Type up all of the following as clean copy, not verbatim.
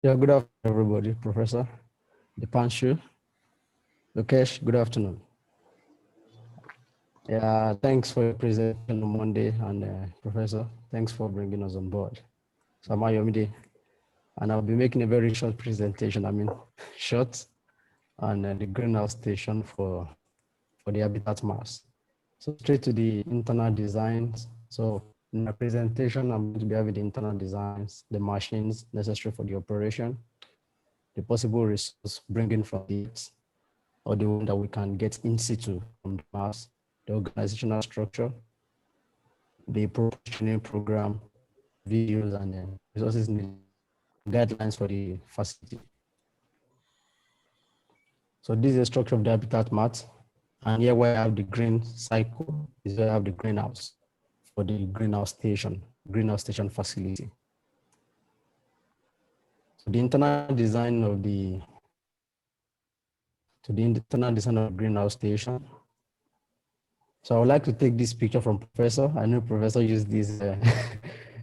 Yeah, good afternoon, everybody. Professor Dipanshu, Lokesh, good afternoon. Yeah, thanks for your presentation on Monday, and Professor, thanks for bringing us on board. So I'm Ayomide, and I'll be making a very short presentation. Short on the greenhouse station for the habitat mass. So straight to the internal designs. So in my presentation, I'm going to be having the internal designs, the machines necessary for the operation, the possible resource bringing from it, or the one that we can get in situ from the mass, the organizational structure, the proportioning program, videos, and resources needed, guidelines for the facility. So this is the structure of the habitat mat. And here where I have the green cycle is where I have the greenhouse for the greenhouse station facility. So the internal design of the greenhouse station. So I would like to take this picture from Professor. I know Professor used this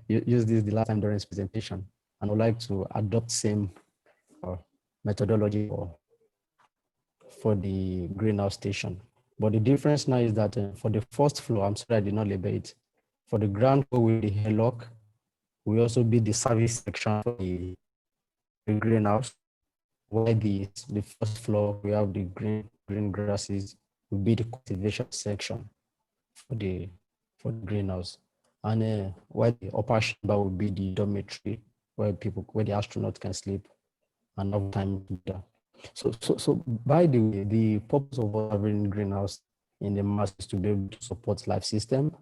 used this the last time during his presentation, and I would like to adopt same methodology for the greenhouse station. But the difference now is that for the first floor, I'm sorry I did not label it. For the ground floor with the airlock, we also build the service section for the greenhouse. While the first floor, we have the green grasses, will be the cultivation section for the greenhouse. And while the upper chamber will be the dormitory where the astronauts can sleep and have time to do that. So by the way, the purpose of having greenhouse in the Mars is to be able to support life system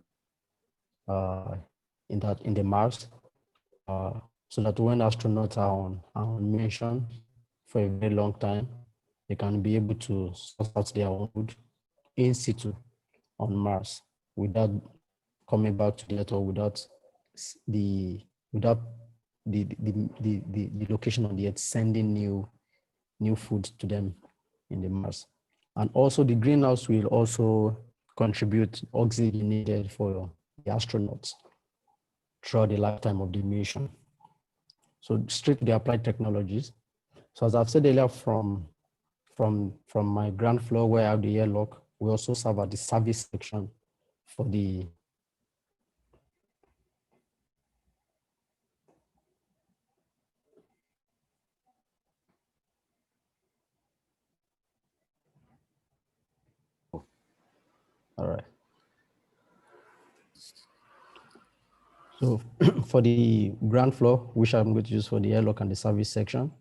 in the Mars, so that when astronauts are on mission for a very long time, they can be able to source out their own food in situ on Mars without coming back to the Earth, or without the location on the Earth sending new food to them in the Mars. And also the greenhouse will also contribute oxygen needed for the astronauts throughout the lifetime of the mission. So straight to the applied technologies. So as I've said earlier, from my ground floor where I have the airlock, we also serve at the service section for the all right. So for the ground floor, which I'm going to use for the airlock and the service section,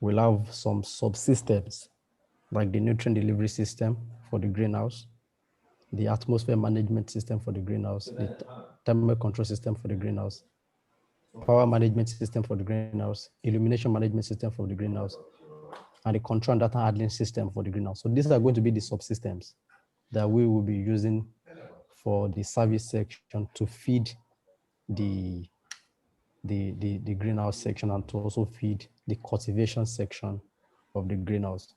we'll have some subsystems like the nutrient delivery system for the greenhouse, the atmosphere management system for the greenhouse, the thermal control system for the greenhouse, power management system for the greenhouse, illumination management system for the greenhouse, and the control and data handling system for the greenhouse. So these are going to be the subsystems that we will be using for the service section to feed the greenhouse section, and to also feed the cultivation section of the greenhouse.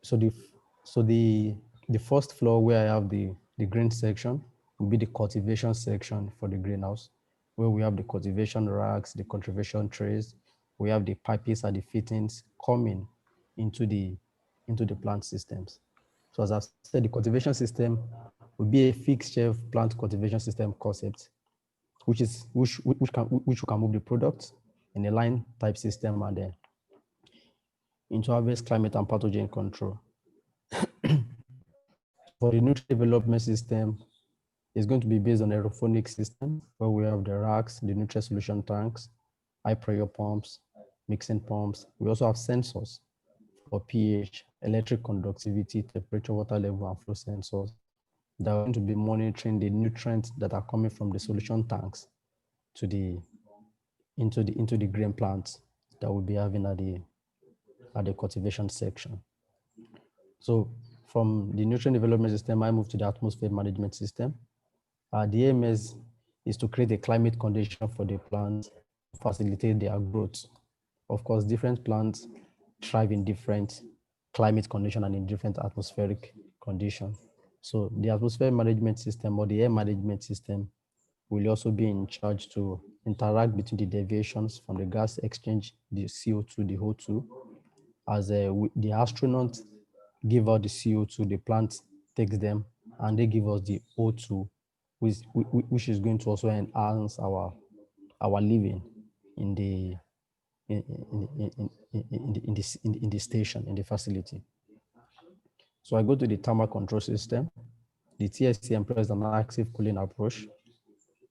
So the first floor where I have the green section will be the cultivation section for the greenhouse, where we have the cultivation racks, the cultivation trays. We have the pipes and the fittings coming into the plant systems. So as I've said, the cultivation system will be a fixed shelf plant cultivation system concept, which we can move the product in a line type system and then into harvest, climate, and pathogen control. For the nutrient development system, it's going to be based on aerophonic system, where we have the racks, the nutrient solution tanks, high pressure pumps, mixing pumps. We also have sensors for pH, electric conductivity, temperature, water level, and flow sensors that are going to be monitoring the nutrients that are coming from the solution tanks to into the green plants that we'll be having at the cultivation section. So from the nutrient development system, I move to the atmosphere management system. The aim is to create a climate condition for the plants to facilitate their growth. Of course, different plants thrive in different climate condition and in different atmospheric conditions. So the atmosphere management system, or the air management system, will also be in charge to interact between the deviations from the gas exchange, the CO2, the O2. As the astronauts give out the CO2, the plant takes them and they give us the O2, which is going to also enhance our living in the in the station, in the facility. So I go to the thermal control system. The TSC employs an active cooling approach.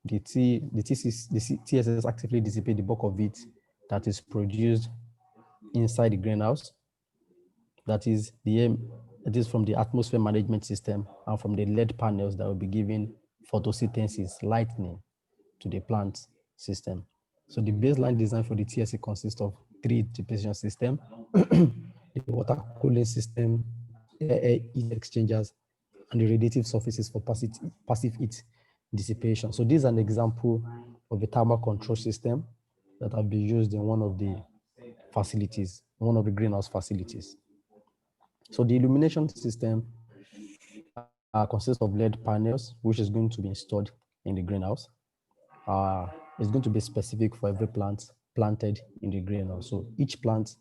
The TSS actively dissipate the bulk of heat that is produced inside the greenhouse. That is the aim. It is from the atmosphere management system and from the LED panels that will be giving photosynthesis, lightning to the plant system. So the baseline design for the TSC consists of 3 dissipation system, the water cooling system, air heat exchangers, and the radiative surfaces for passive heat dissipation. So this is an example of a thermal control system that have been used in one of the facilities, one of the greenhouse facilities. So the illumination system consists of LED panels, which is going to be installed in the greenhouse. It's going to be specific for every plant planted in the greenhouse. So each plant,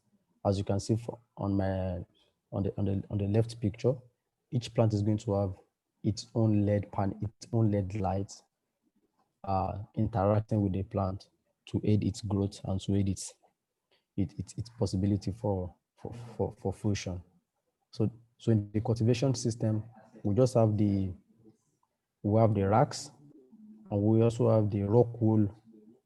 as you can see on the left picture, each plant is going to have its own LED pan, its own LED lights interacting with the plant to aid its growth and to aid its possibility for fusion. So in the cultivation system, we just have the racks, and we also have the rock wool.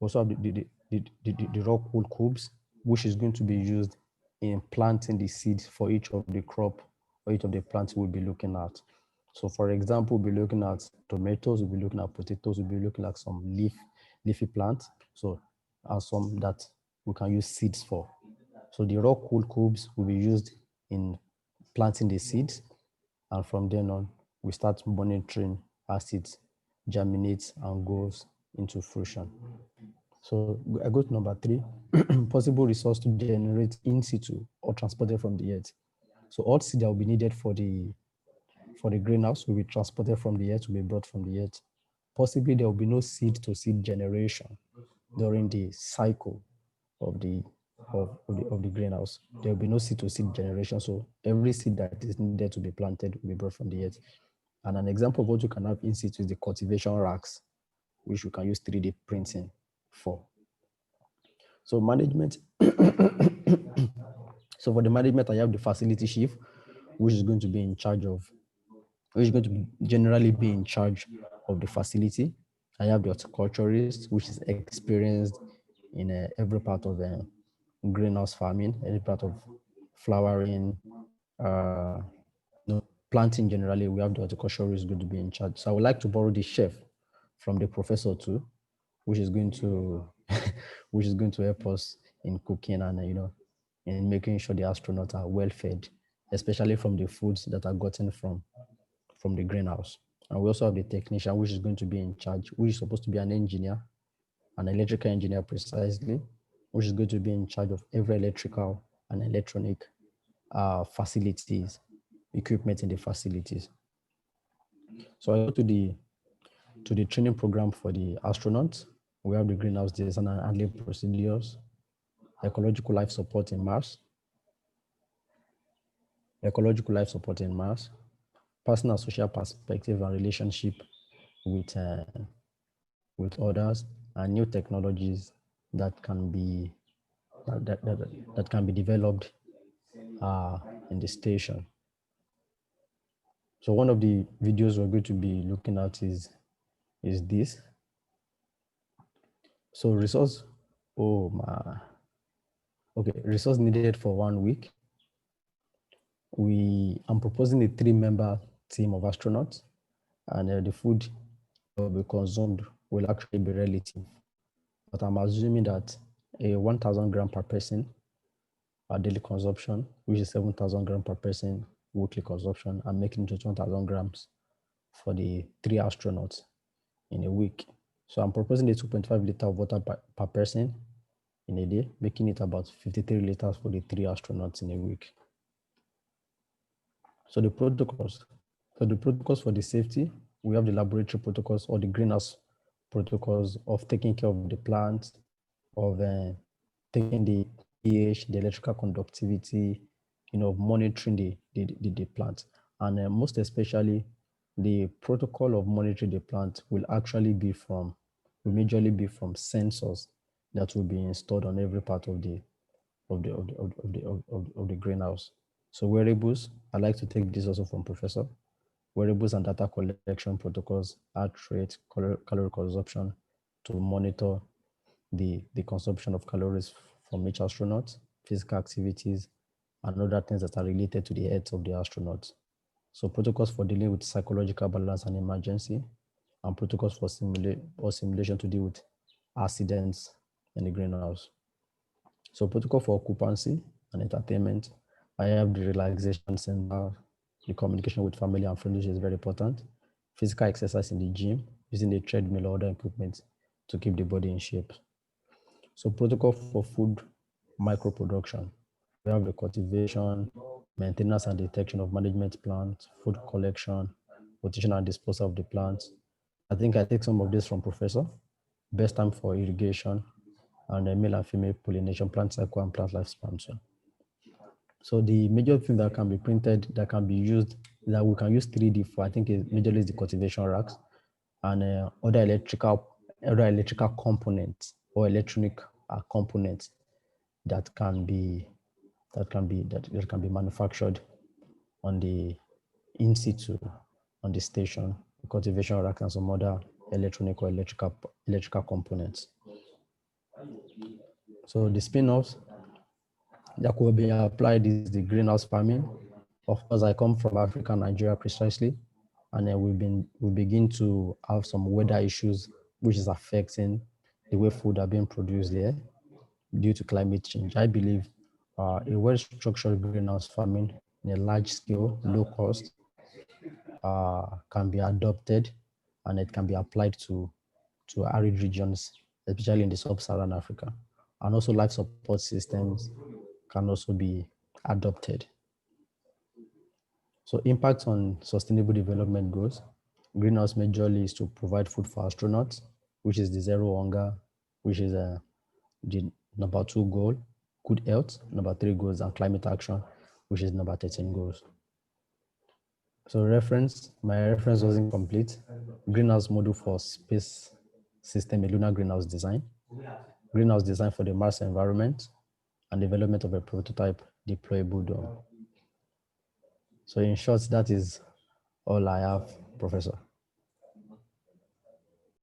Also have the rock wool cubes, which is going to be used in planting the seeds for each of the crop or each of the plants we'll be looking at. So for example, we'll be looking at tomatoes, we'll be looking at potatoes, we'll be looking at some leafy plants. So some that we can use seeds for. So the rock wool cubes will be used in planting the seeds, and from then on, we start monitoring as it germinates and goes into fruition. So I go to number 3, possible resource to generate in situ or transported from the earth. So all seed that will be needed for the greenhouse will be transported from the earth, will be brought from the earth. Possibly there will be no seed to seed generation during the cycle of the greenhouse. There will be no seed to seed generation. So every seed that is needed to be planted will be brought from the earth. And an example of what you can have in situ is the cultivation racks, which you can use 3D printing for. So management. So for the management, I have the facility chief, which is going to be in charge of, which is going to generally be in charge of the facility. I have the horticulturist, which is experienced in every part of greenhouse farming, every part of flowering, planting generally. We have the horticulturist going to be in charge. So I would like to borrow the chef from the professor too, which is going to help us in cooking and in making sure the astronauts are well fed, especially from the foods that are gotten from the greenhouse. And we also have the technician, which is going to be in charge, which is supposed to be an engineer, an electrical engineer precisely, which is going to be in charge of every electrical and electronic facilities, equipment in the facilities. So I go to the training program for the astronauts. We have the greenhouse design and handling procedures, ecological life support in Mars, personal social perspective and relationship with others, and new technologies that can be developed in the station. So one of the videos we're going to be looking at is this. So resource needed for 1 week. I'm proposing a 3-member team of astronauts, and the food that will be consumed will actually be relative. But I'm assuming that a 1,000 gram per person daily consumption, which is 7,000 gram per person weekly consumption, and making it to 1,000 grams for the 3 astronauts in a week. So I'm proposing a 2.5 liter of water per person in a day, making it about 53 liters for the 3 astronauts in a week. So the protocols for the safety, we have the laboratory protocols or the greenhouse protocols of taking care of the plant, of taking the pH, the electrical conductivity, monitoring the plant. And most especially, the protocol of monitoring the plant will majorly be from sensors that will be installed on every part of the greenhouse. So wearables, I like to take this also from Professor. Wearables and data collection protocols, heart rate, calorie consumption to monitor the consumption of calories from each astronaut, physical activities, and other things that are related to the health of the astronauts. So protocols for dealing with psychological balance and emergency, and protocols for simulation to deal with accidents in the greenhouse. So protocol for occupancy and entertainment, I have the relaxation center, the communication with family and friends, which is very important. Physical exercise in the gym, using the treadmill or other equipment to keep the body in shape. So protocol for food microproduction. We have the cultivation, maintenance and detection of management plants, food collection, rotation and disposal of the plants. I think I take some of this from Professor. Best time for irrigation, and a male and female pollination, plant cycle and plant lifespan. So the major thing that can be printed, that can be used, that we can use 3D for, I think is majorly is the cultivation racks and other electrical components or electronic components that can be manufactured on the in situ on the station, the cultivation rack and some other electronic or electrical components. So the spin-offs that could be applied is the greenhouse farming. Of course, I come from Africa, Nigeria precisely, and then we begin to have some weather issues which is affecting the way food are being produced there due to climate change. I believe a well-structured greenhouse farming in a large scale, low cost, can be adopted, and it can be applied to arid regions, especially in the sub-Saharan Africa. And also life support systems can also be adopted. So impact on sustainable development goals. Greenhouse majorly is to provide food for astronauts, which is the zero hunger, which is the number 2 goal, good health, number 3 goals, and climate action, which is number 13 goals. So my reference wasn't complete. Greenhouse model for space system, a lunar greenhouse design. Greenhouse design for the Mars environment, and development of a prototype deployable dome. So in short, that is all I have, Professor.